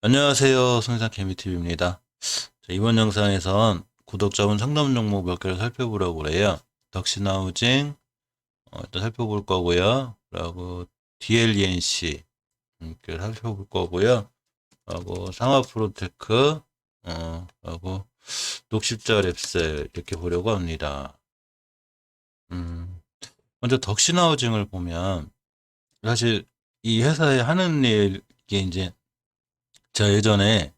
안녕하세요. 손상 개미TV입니다. 이번 영상에선 구독자분 상담 종목 몇 개를 살펴보려고 그래요. 덕신하우징 일단 살펴볼 거고요. 그리고 DLENC 이렇게 살펴볼 거고요. 하고 상하프로테크 하고 녹십자 랩셀 이렇게 보려고 합니다. 먼저 덕신하우징을 보면 사실 이 회사에 하는 일 이게 이제 제가 예전에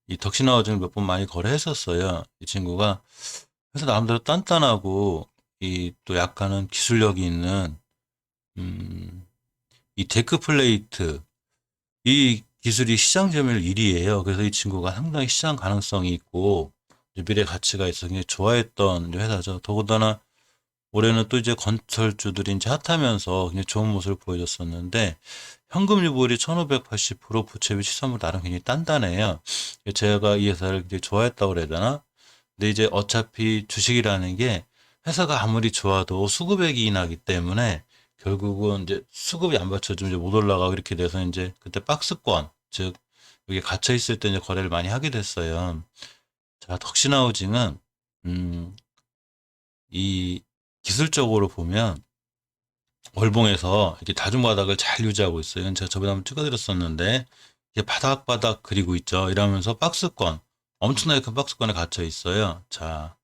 이 덕신하우징을 몇 번 많이 거래했었어요. 이 친구가 그래서 나름대로 단단하고 이 또 약간은 기술력이 있는 음, 이 데크 플레이트 이 기술이 시장 점유율 1위예요. 그래서 이 친구가 상당히 시장 가능성이 있고 미래 가치가 있어서 굉장히 좋아했던 회사죠. 더군다나 올해는 또 이제 건설주들이 이제 핫하면서 굉장히 좋은 모습을 보여줬었는데 현금 유보율이 1580%, 부채비 시선물 나름 굉장히 단단해요. 제가 이 회사를 굉장히 좋아했다고 그래야 되나? 근데 이제 어차피 주식이라는 게 회사가 아무리 좋아도 수급액이 나기 때문에 결국은 이제 수급이 안 받쳐주면 이제 못 올라가고 이렇게 돼서 이제 그때 박스권, 즉, 여기 갇혀 있을 때 이제 거래를 많이 하게 됐어요. 자, 덕신하우징은, 이 기술적으로 보면 월봉에서 이렇게 다중바닥을 잘 유지하고 있어요. 이건 제가 저번에 한번 찍어드렸었는데, 이게 바닥바닥 그리고 있죠. 이러면서 박스권, 엄청나게 큰 박스권에 갇혀 있어요. 자,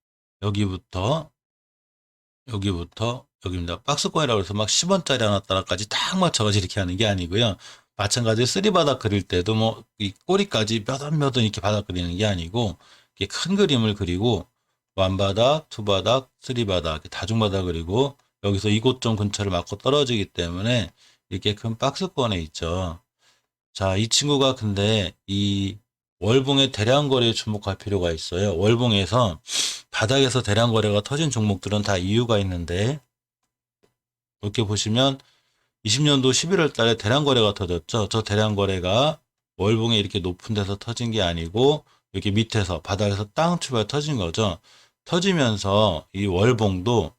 여기부터 여기입니다. 박스권이라고 해서 막 10원짜리 하나따라까지 딱 맞춰가지고 이렇게 하는 게 아니고요. 마찬가지로 쓰리바닥 그릴 때도 뭐 이 꼬리까지 몇 원 이렇게 바닥 그리는 게 아니고 이렇게 큰 그림을 그리고 완바닥, 투바닥, 쓰리바닥, 이렇게 다중바닥 그리고 여기서 이곳점 근처를 맞고 떨어지기 때문에 이렇게 큰 박스권에 있죠. 자, 이 친구가 근데 이 월봉의 대량 거래에 주목할 필요가 있어요. 월봉에서 바닥에서 대량 거래가 터진 종목들은 다 이유가 있는데 이렇게 보시면 20년도 11월 달에 대량 거래가 터졌죠. 저 대량 거래가 월봉에 이렇게 높은 데서 터진 게 아니고 이렇게 밑에서 바닥에서 땅 추발 터진 거죠. 터지면서 이 월봉도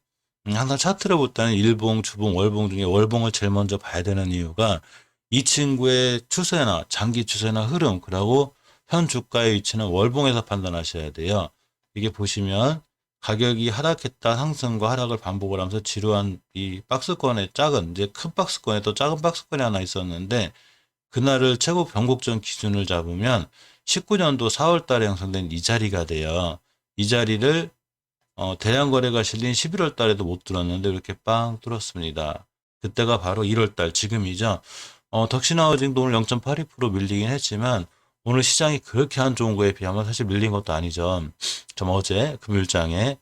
항상 차트를 볼 때는 일봉, 주봉, 월봉 중에 월봉을 제일 먼저 봐야 되는 이유가 이 친구의 추세나 장기 추세나 흐름, 그리고 현 주가의 위치는 월봉에서 판단하셔야 돼요. 이게 보시면 가격이 하락했다 상승과 하락을 반복을 하면서 지루한 이 박스권에 작은 이제 큰 박스권에 또 작은 박스권이 하나 있었는데 그날을 최고 변곡점 기준을 잡으면 19년도 4월 달에 형성된 이 자리가 돼요. 이 자리를 대량 거래가 실린 11월 달에도 못 뚫었는데 이렇게 빵 뚫었습니다. 그때가 바로 1월 달 지금이죠. 덕신하우징도 오늘 0.82% 밀리긴 했지만 오늘 시장이 그렇게 안 좋은 거에 비하면 사실 밀린 것도 아니죠. 좀 어제 금요일장에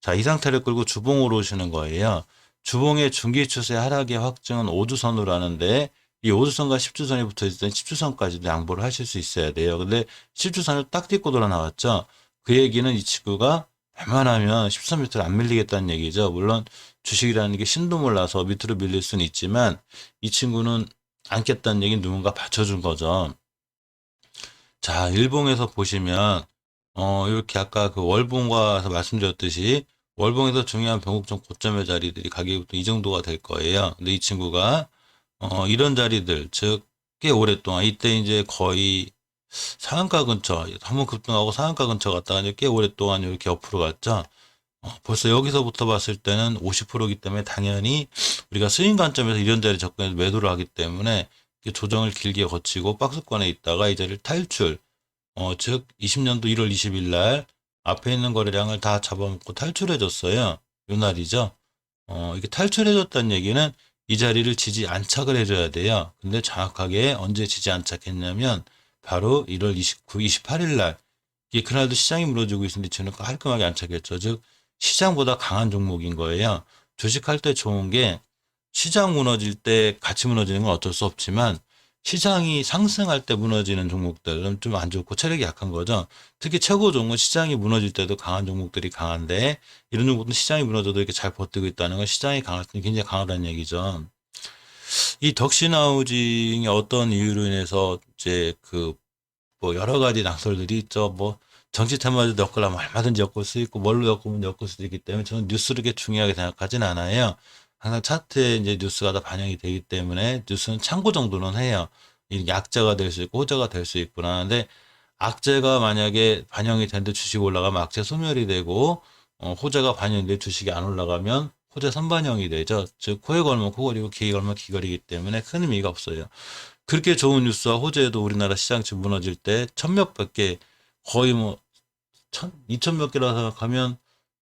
자, 이 상태를 끌고 주봉으로 오시는 거예요. 주봉의 중기 추세 하락의 확증은 5주선으로 하는데 이 5주선과 10주선이 붙어 있을 땐 10주선까지도 양보를 하실 수 있어야 돼요. 근데 10주선을 딱 딛고 돌아 나왔죠. 그 얘기는 이 친구가 웬만하면 13m를 안 밀리겠다는 얘기죠. 물론 주식이라는 게 신도 몰라서 밑으로 밀릴 수는 있지만 이 친구는 않겠다는 얘기는 누군가 받쳐준 거죠. 자, 일봉에서 보시면 이렇게 아까 그 월봉과서 말씀드렸듯이 월봉에서 중요한 변곡점 고점의 자리들이 가격이 보통 이 정도가 될 거예요. 근데 이 친구가 이런 자리들 즉 꽤 오랫동안 이때 이제 거의 상한가 근처 한번 급등하고 상한가 근처 갔다가 이제 꽤 오랫동안 이렇게 옆으로 갔죠. 벌써 여기서부터 봤을 때는 50%이기 때문에 당연히 우리가 스윙 관점에서 이런 자리 접근해서 매도를 하기 때문에 조정을 길게 거치고 박스권에 있다가 이 자리를 탈출 즉 20년도 1월 20일 날 앞에 있는 거래량을 다 잡아먹고 탈출해 줬어요. 요 날이죠. 이게 탈출해 줬다는 얘기는 이 자리를 지지 안착을 해줘야 돼요. 근데 정확하게 언제 지지 안착했냐면 바로 1월 29, 28일 날 이게 그날도 시장이 무너지고 있는데 저는 깔끔하게 안착했죠. 즉 시장보다 강한 종목인 거예요. 주식할 때 좋은 게 시장 무너질 때 같이 무너지는 건 어쩔 수 없지만 시장이 상승할 때 무너지는 종목들은 좀 안 좋고 체력이 약한 거죠. 특히 최고 종목은 시장이 무너질 때도 강한 종목들이 강한데 이런 종목들은 시장이 무너져도 이렇게 잘 버티고 있다는 건 시장이 강할 때 굉장히 강하다는 얘기죠. 이 덕신하우징이 어떤 이유로 인해서 이제 그 뭐 여러 가지 낙설들이 있죠. 뭐 정치 테마도 엮으려면 얼마든지 엮을 수 있고 뭘로 엮으면 엮을 수 있기 때문에 저는 뉴스를 그렇게 중요하게 생각하진 않아요. 항상 차트에 이제 뉴스가 다 반영이 되기 때문에 뉴스는 참고 정도는 해요. 이 약재가 될 수 있고 호재가 될 수 있구나. 근데 악재가 만약에 반영이 되는데 주식이 올라가면 악재 소멸이 되고 호재가 반영돼 주식이 안 올라가면 호재 선반영이 되죠. 즉 코에 걸면 코걸이고 귀에 걸면 귀걸이기 때문에 큰 의미가 없어요. 그렇게 좋은 뉴스와 호재에도 우리나라 시장이 무너질 때 천몇백 개 거의 뭐 이천 몇 개라 생각하면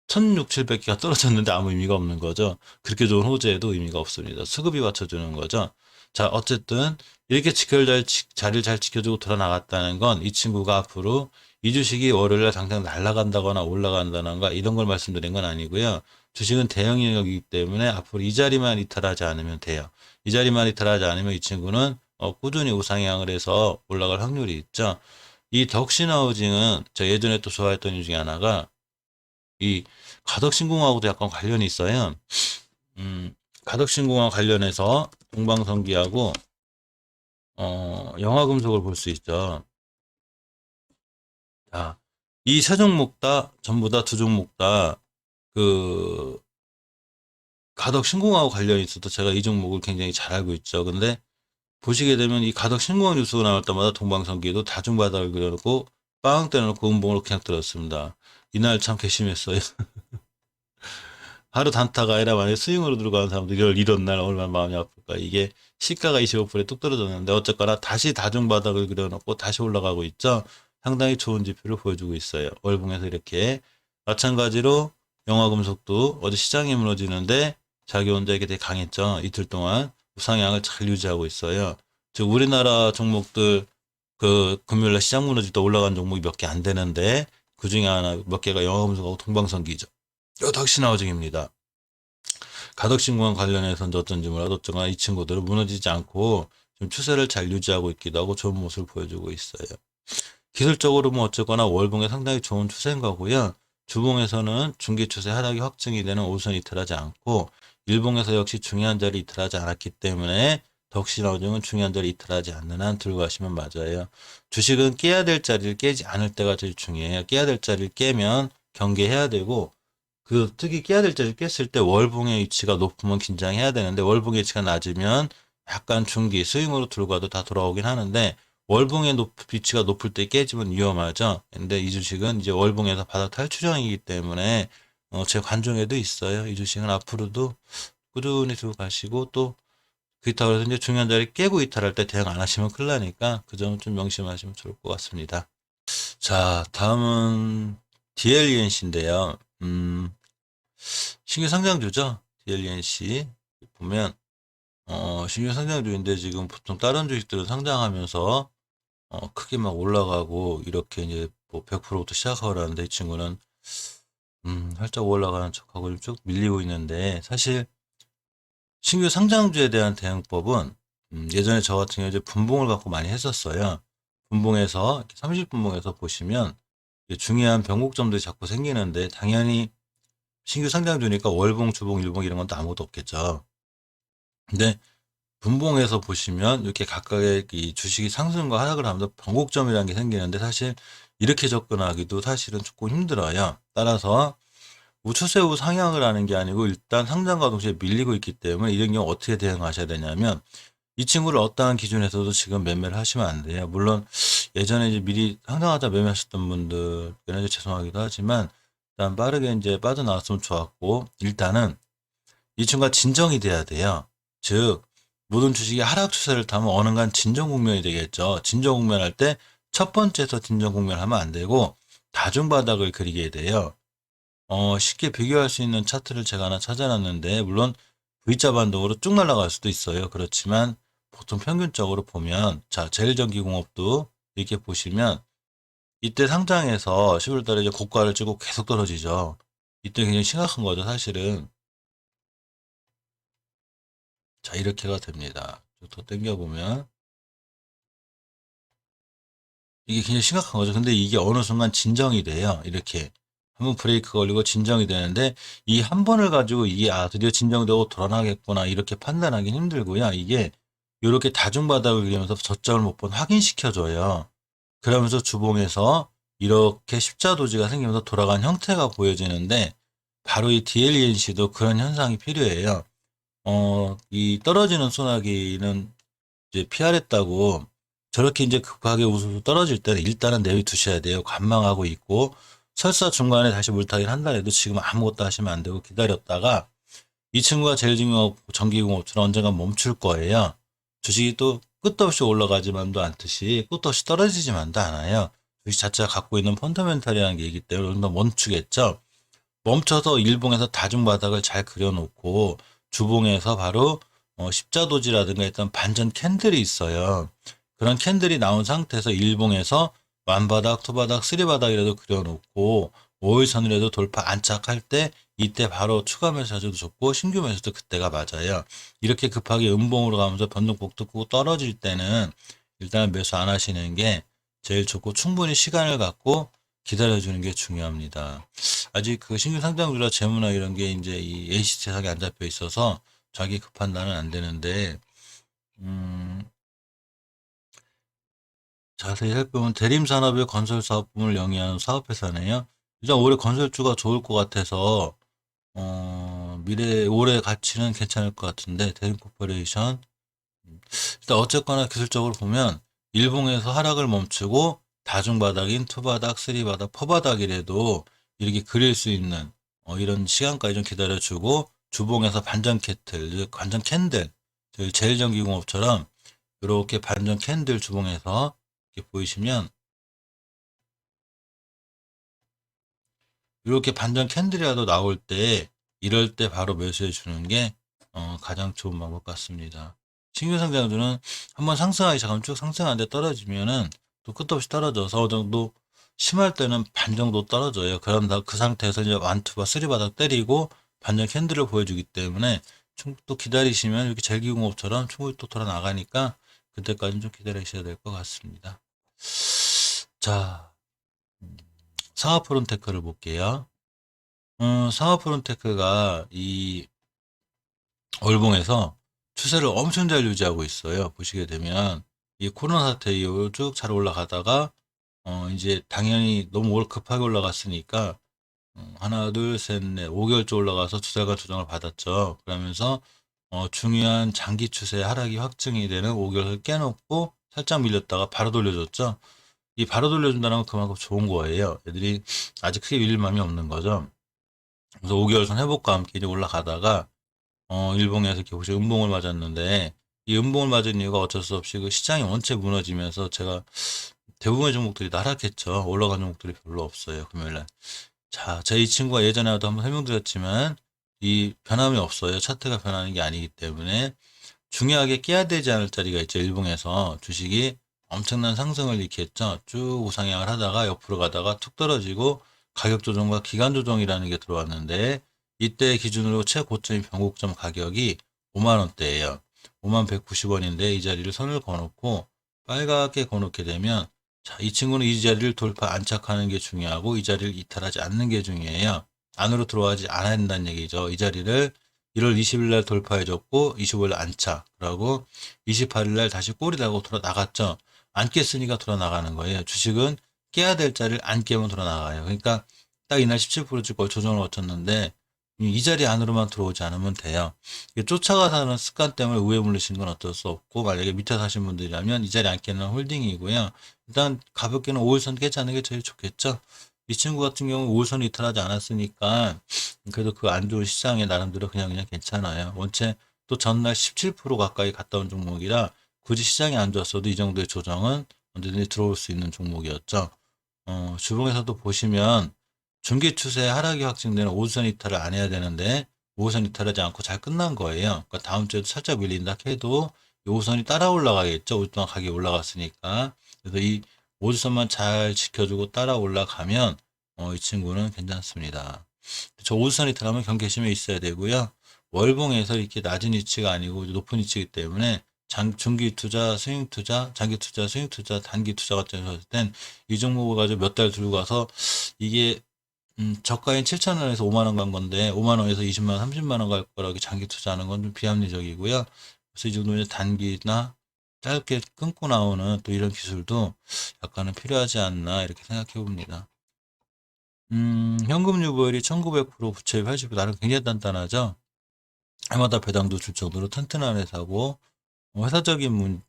1600, 700개가 떨어졌는데 아무 의미가 없는 거죠. 그렇게 좋은 호재에도 의미가 없습니다. 수급이 받쳐주는 거죠. 자, 어쨌든 이렇게 자리를 잘 지켜주고 돌아 나갔다는 건 이 친구가 앞으로 이 주식이 월요일날 당장 날아간다거나 올라간다거나 이런 걸 말씀드린 건 아니고요. 주식은 대형 영역이기 때문에 앞으로 이 자리만 이탈하지 않으면 돼요. 이 자리만 이탈하지 않으면 이 친구는 꾸준히 우상향을 해서 올라갈 확률이 있죠. 이 덕신하우징은 제가 예전에 또 좋아했던 이유 중에 하나가 이 가덕신공하고도 약간 관련이 있어요. 가덕신공하고 관련해서 동방성기하고 영화금속을 볼 수 있죠. 자, 이 세 종목 다 전부 다 두 종목 다 그 가덕신공하고 관련이 있어도 제가 이 종목을 굉장히 잘 알고 있죠. 근데 보시게 되면 이 가덕신공항 뉴스가 나올 때마다 동방성기에도 다중바닥을 그려놓고 빵 때려놓고 음봉으로 그냥 들었습니다. 이날 참 괘씸했어요. 하루 단타가 아니라 만약에 스윙으로 들어가는 사람들 이런 날 얼마나 마음이 아플까. 이게 시가가 25%에 뚝 떨어졌는데 어쨌거나 다시 다중바닥을 그려놓고 다시 올라가고 있죠. 상당히 좋은 지표를 보여주고 있어요. 월봉에서 이렇게. 마찬가지로 영화금속도 어제 시장이 무너지는데 자기 혼자 이게 되게 강했죠. 이틀 동안 우상향을 잘 유지하고 있어요. 즉 우리나라 종목들 그 금요일날 시장 무너질 때 올라간 종목이 몇 개 안 되는데 그 중에 하나 몇 개가 영화금속하고 동방성기죠. 요 덕신하우징입니다. 가덕신공항 관련해서는 어떤지 몰라도 어쨌거나 이 친구들은 무너지지 않고 좀 추세를 잘 유지하고 있기도 하고 좋은 모습을 보여주고 있어요. 기술적으로 뭐 어쨌거나 월봉에 상당히 좋은 추세인 거고요. 주봉에서는 중기 추세 하락이 확정이 되는 오선 이탈하지 않고 일봉에서 역시 중요한 자리 이탈하지 않았기 때문에 덕신하우징은 중요한 자리 이탈하지 않는 한 들고 가시면 맞아요. 주식은 깨야 될 자리를 깨지 않을 때가 제일 중요해요. 깨야 될 자리를 깨면 경계해야 되고 특히 깨야 될 자리를 깼을 때 월봉의 위치가 높으면 긴장해야 되는데 월봉의 위치가 낮으면 약간 중기 스윙으로 들고 가도 다 돌아오긴 하는데 월봉의 위치가 높을 때 깨지면 위험하죠. 근데 이 주식은 이제 월봉에서 바닥 탈출형이기 때문에 제 관중에도 있어요. 이 주식은 앞으로도 꾸준히 들고 가시고 또 그렇다고 해서 이제 중요한 자리 깨고 이탈할 때 대응 안 하시면 큰일 나니까 그 점은 좀 명심하시면 좋을 것 같습니다. 자, 다음은 DLENC인데요. 신규 상장주죠. DLNC 보면 신규 상장주인데 지금 보통 다른 주식들은 상장하면서 크게 막 올라가고 이렇게 이제 뭐 100%부터 시작하고 하는데 이 친구는 살짝 올라가는 척하고 쭉 밀리고 있는데 사실 신규 상장주에 대한 대응법은 예전에 저 같은 경우에 이제 분봉을 갖고 많이 했었어요. 분봉에서 30분봉에서 보시면 중요한 변곡점들이 자꾸 생기는데 당연히 신규 상장주니까 월봉, 주봉, 일봉 이런 건 또 아무것도 없겠죠. 근데 분봉에서 보시면 이렇게 각각의 이 주식이 상승과 하락을 하면서 변곡점이라는 게 생기는데 사실 이렇게 접근하기도 사실은 조금 힘들어요. 따라서 우추세 후 상향을 하는 게 아니고 일단 상장과 동시에 밀리고 있기 때문에 이런 경우 어떻게 대응하셔야 되냐면 이 친구를 어떠한 기준에서도 지금 매매를 하시면 안 돼요. 물론 예전에 이제 미리 상장하자 매매하셨던 분들께는 이제 죄송하기도 하지만 일단 빠르게 이제 빠져나왔으면 좋았고 일단은 이 친구가 진정이 돼야 돼요. 즉 모든 주식이 하락 추세를 타면 어느간 진정 국면이 되겠죠. 진정 국면 할 때 첫 번째에서 진정 국면 하면 안 되고 다중바닥을 그리게 돼요. 쉽게 비교할 수 있는 차트를 제가 하나 찾아놨는데 물론 V자 반동으로 쭉 날아갈 수도 있어요. 그렇지만 보통 평균적으로 보면 자 제일전기공업도 이렇게 보시면 이때 상장해서 11월 달에 이제 고가를 찍고 계속 떨어지죠. 이때 굉장히 심각한 거죠, 사실은. 자, 이렇게가 됩니다. 더 당겨보면 이게 굉장히 심각한 거죠. 근데 이게 어느 순간 진정이 돼요. 이렇게 한번 브레이크 걸리고 진정이 되는데 이 한 번을 가지고 이게 드디어 진정되고 돌아나겠구나 이렇게 판단하기 힘들고요. 이게 이렇게 다중바닥을 그리면서 저점을 못 본 확인시켜줘요. 그러면서 주봉에서 이렇게 십자 도지가 생기면서 돌아간 형태가 보여지는데 바로 이 DLNC도 그런 현상이 필요해요. 이 떨어지는 소나기는 이제 PR했다고 저렇게 이제 급하게 우수수 떨어질 때는 일단은 내비두셔야 돼요. 관망하고 있고 설사 중간에 다시 물타기를 한다 해도 지금 아무것도 하시면 안 되고 기다렸다가 이 친구가 제일증명업, 전기공업처럼 언젠가 멈출 거예요. 주식이 또 끝도 없이 올라가지만도 않듯이 끝도 없이 떨어지지만도 않아요. 주식 자체가 갖고 있는 펀더멘탈이라는 게 있기 때문에 어느 정도 멈추겠죠. 멈춰서 일봉에서 다중바닥을 잘 그려놓고 주봉에서 바로 십자도지라든가 일단 반전 캔들이 있어요. 그런 캔들이 나온 상태에서 일봉에서 완바닥, 투바닥, 쓰리바닥이라도 그려놓고 5일선이라도 돌파 안착할 때 이때 바로 추가 매수도 좋고 신규 매수도 그때가 맞아요. 이렇게 급하게 음봉으로 가면서 변동폭 뜯고 떨어질 때는 일단 매수 안 하시는 게 제일 좋고 충분히 시간을 갖고 기다려주는 게 중요합니다. 아직 그 신규 상장주라 재무나 이런 게 이제 이 A시 세상에 안 잡혀 있어서 자기 그 판단은 안 되는데, 자세히 살펴보면 대림산업의 건설사업부문을 영위하는 사업회사네요. 일단 올해 건설주가 좋을 것 같아서, 올해 가치는 괜찮을 것 같은데, 대림코퍼레이션. 일단 어쨌거나 기술적으로 보면, 일봉에서 하락을 멈추고, 다중바닥인 투바닥, 쓰리바닥, 퍼바닥이라도 이렇게 그릴 수 있는, 이런 시간까지 좀 기다려주고, 주봉에서 반전 캐틀, 반전 캔들, 저희 제일전기공업처럼 이렇게 반전 캔들 주봉에서 이렇게 보이시면 이렇게 반전 캔들이라도 나올 때 이럴 때 바로 매수해 주는 게 가장 좋은 방법 같습니다. 신규 상장주는 한번 상승하기 시작하면 쭉 상승하는데 떨어지면은 또 끝도 없이 떨어져서 어느 정도 심할 때는 반 정도 떨어져요. 그럼 그 상태에서 이제 완투바 쓰리바닥 때리고 반전 캔들을 보여주기 때문에 또 기다리시면 이렇게 젤기공업처럼 충분히 또 돌아 나가니까 그때까지는 좀 기다리셔야 될 것 같습니다. 자, 상하프론테크를 볼게요. 상하프론테크가 이 월봉에서 추세를 엄청 잘 유지하고 있어요. 보시게 되면 이 코로나 사태 이후로 쭉 잘 올라가다가 이제 당연히 너무 급하게 올라갔으니까 하나, 둘, 셋, 넷, 5개월째 올라가서 2달간 조정을 받았죠. 그러면서 중요한 장기 추세 하락이 확증이 되는 5개월을 깨놓고 살짝 밀렸다가 바로 돌려줬죠. 이 바로 돌려준다는 건 그만큼 좋은 거예요. 애들이 아직 크게 밀릴 마음이 없는 거죠. 그래서 5개월선 회복과 함께 이제 올라가다가 일봉에서 이렇게 혹시 음봉을 맞았는데 이 음봉을 맞은 이유가 어쩔 수 없이 그 시장이 원체 무너지면서 제가 대부분의 종목들이 나락했죠. 올라간 종목들이 별로 없어요. 금요일날. 자, 제 이 친구가 예전에도 한번 설명드렸지만 이 변함이 없어요. 차트가 변하는 게 아니기 때문에 중요하게 깨야 되지 않을 자리가 있죠. 일봉에서 주식이 엄청난 상승을 일으켰죠. 쭉 우상향을 하다가 옆으로 가다가 툭 떨어지고 가격 조정과 기간 조정이라는 게 들어왔는데 이때 기준으로 최고점이 변곡점 가격이 5만 원대예요. 5만 190원인데 이 자리를 선을 그어놓고 빨갛게 그어놓게 되면 자, 이 친구는 이 자리를 돌파 안착하는 게 중요하고 이 자리를 이탈하지 않는 게 중요해요. 안으로 들어가지 않아야 된다는 얘기죠. 이 자리를 1월 20일 날 돌파해줬고 25일 날 안착. 그러고 28일 날 다시 꼬리 달고 돌아 나갔죠. 안 깼으니까 돌아 나가는 거예요. 주식은 깨야 될 자리를 안 깨면 돌아 나가요. 그러니까 딱 이날 17%씩 조정을 거쳤는데 이 자리 안으로만 들어오지 않으면 돼요. 쫓아가서 하는 습관 때문에 우회 물리시는 건 어쩔 수 없고 만약에 밑에 사신 분들이라면 이 자리 안 깨는 홀딩이고요. 일단 가볍게는 5일선 깨지 않는 게 제일 좋겠죠. 이 친구 같은 경우 5일선 이탈하지 않았으니까 그래도 그 안 좋은 시장에 나름대로 그냥 괜찮아요. 원체 또 전날 17% 가까이 갔다 온 종목이라 굳이 시장이 안 좋았어도 이 정도의 조정은 언제든지 들어올 수 있는 종목이었죠. 주봉에서도 보시면 중기 추세 하락이 확정되는 5선 이탈을 안 해야 되는데 5선 이탈하지 않고 잘 끝난 거예요. 그러니까 다음 주에도 살짝 밀린다 해도 5선이 따라 올라가겠죠. 5주 동안 가격이 올라갔으니까. 그래서 이 5주선만 잘 지켜주고 따라 올라가면 이 친구는 괜찮습니다. 저 5주선 이탈하면 경계심에 있어야 되고요. 월봉에서 이렇게 낮은 위치가 아니고 높은 위치이기 때문에 중기 투자, 스윙 투자, 장기 투자, 스윙 투자, 단기 투자 같은 거 했을 땐 이 종목을 가지고 몇 달 들고 가서 이게 저가인 7,000원에서 5만 원 간 건데 5만 원에서 20만 원, 30만 원 갈 거라고 장기 투자하는 건 좀 비합리적이고요. 그래서 이 정도면 단기나 짧게 끊고 나오는 또 이런 기술도 약간은 필요하지 않나 이렇게 생각해 봅니다. 현금 유보율이 1900%, 부채 80%, 나름 굉장히 단단하죠. 해마다 배당도 줄 정도로 튼튼한 회사고 회사적인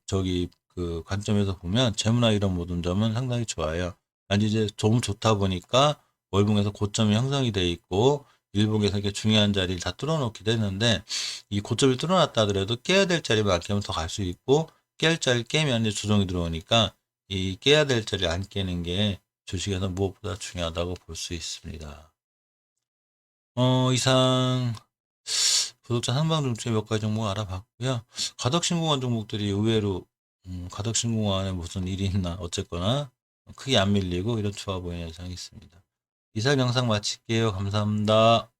그 관점에서 보면 재무나 이런 모든 점은 상당히 좋아요. 단 이제 너무 좋다 보니까 월봉에서 고점이 형성이 돼 있고 일봉에서 이렇게 중요한 자리를 다 뚫어놓기도 했는데 이 고점을 뚫어놨다 하더라도 깨야 될 자리만큼은 더 갈 수 있고 깰 자리 깨면 이제 조정이 들어오니까 이 깨야 될 자리 안 깨는 게 주식에서 무엇보다 중요하다고 볼 수 있습니다. 이상 구독자 상방 중에 몇 가지 종목 알아봤고요. 가덕신공한 종목들이 의외로 가덕신공한에 무슨 일이 있나 어쨌거나 크게 안 밀리고 이런 좋아 보이는 현상이 있습니다. 이상 영상 마칠게요. 감사합니다.